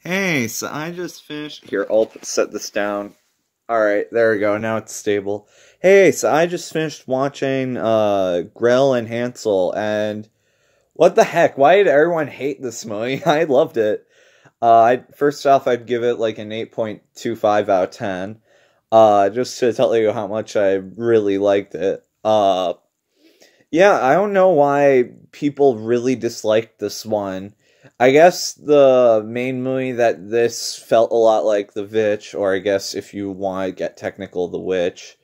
Hey, so I just finished. Here, I'll set this down. Alright, there we go. Now it's stable. Hey, so I just finished watching Grell and Hansel, and what the heck? Why did everyone hate this movie? I loved it. First off, I'd give it like an 8.25 out of 10. Just to tell you how much I really liked it. Yeah, I don't know why people really disliked this one. I guess the main movie that this felt a lot like The Witch, or I guess if you want to get technical, The Witch,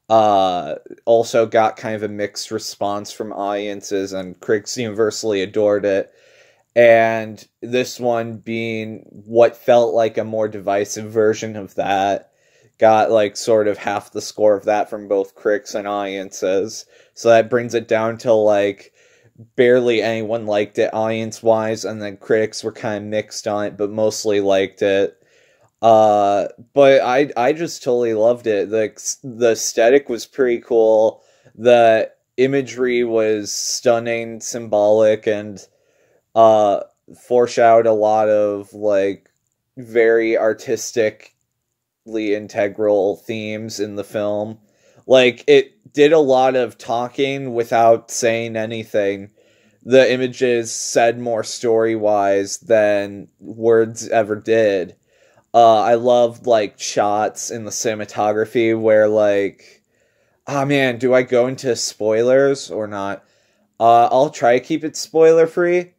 also got kind of a mixed response from audiences, and critics universally adored it. And this one being what felt like a more divisive version of that, got like sort of half the score of that from both critics and audiences. So that brings it down to like barely anyone liked it audience wise, and then critics were kind of mixed on it, but mostly liked it. But I just totally loved it. The aesthetic was pretty cool. The imagery was stunning, symbolic, and uh foreshadowed a lot of like very artistically integral themes in the film. Like, it did a lot of talking without saying anything. The images said more story-wise than words ever did. I loved, like, shots in the cinematography where, like... Oh, man, do I go into spoilers or not? I'll try to keep it spoiler-free.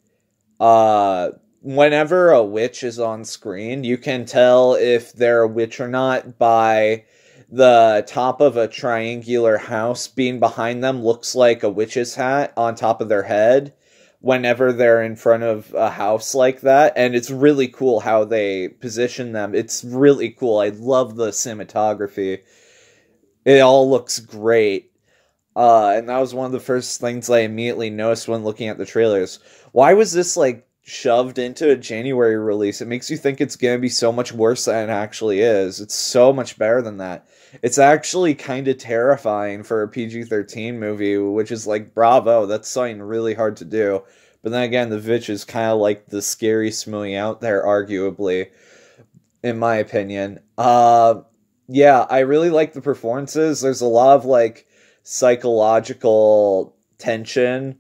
Whenever a witch is on screen, you can tell if they're a witch or not by the top of a triangular house being behind them looks like a witch's hat on top of their head whenever they're in front of a house like that. And it's really cool how they position them. It's really cool. I love the cinematography. It all looks great. And that was one of the first things I immediately noticed when looking at the trailers. Why was this, like, shoved into a January release? It makes you think it's going to be so much worse than it actually is. It's so much better than that. It's actually kind of terrifying for a PG-13 movie, which is like, bravo, that's something really hard to do. But then again, The Witch is kind of like the scariest movie out there, arguably, in my opinion. Yeah, I really like the performances. There's a lot of, like, psychological tension.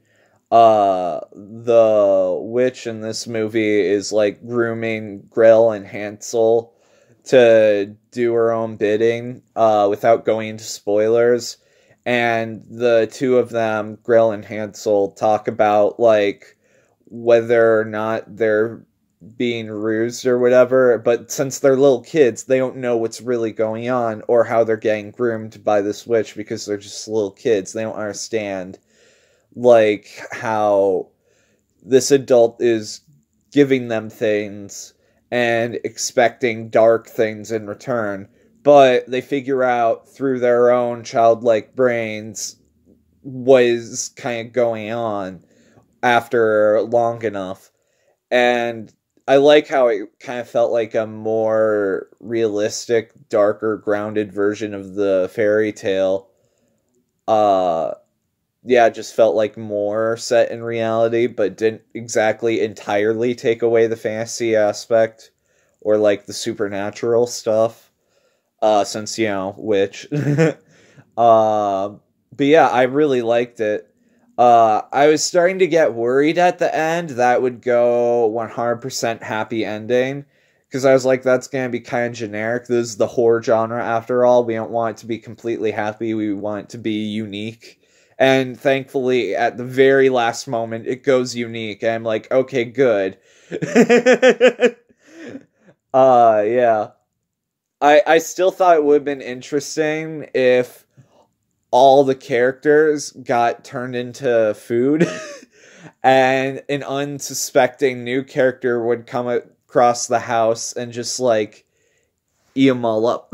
The witch in this movie is like grooming Gretel and Hansel to do her own bidding, without going into spoilers. And the two of them, Gretel and Hansel, talk about like whether or not they're being rused or whatever, but since they're little kids, they don't know what's really going on or how they're getting groomed by this witch because they're just little kids. They don't understand like how this adult is giving them things and expecting dark things in return, but they figure out through their own childlike brains what is kind of going on after long enough. And I like how it kind of felt like a more realistic, darker, grounded version of the fairy tale. Yeah, it just felt like more set in reality, but didn't exactly entirely take away the fantasy aspect or like the supernatural stuff. Since, you know, witch. But yeah, I really liked it. I was starting to get worried at the end that would go 100% happy ending. Because I was like, that's going to be kind of generic. This is the horror genre after all. We don't want it to be completely happy. We want it to be unique. And thankfully, at the very last moment, it goes unique. And I'm like, okay, good. Yeah. I still thought it would have been interesting if all the characters got turned into food. And an unsuspecting new character would come across the house and just, like, eat them all up.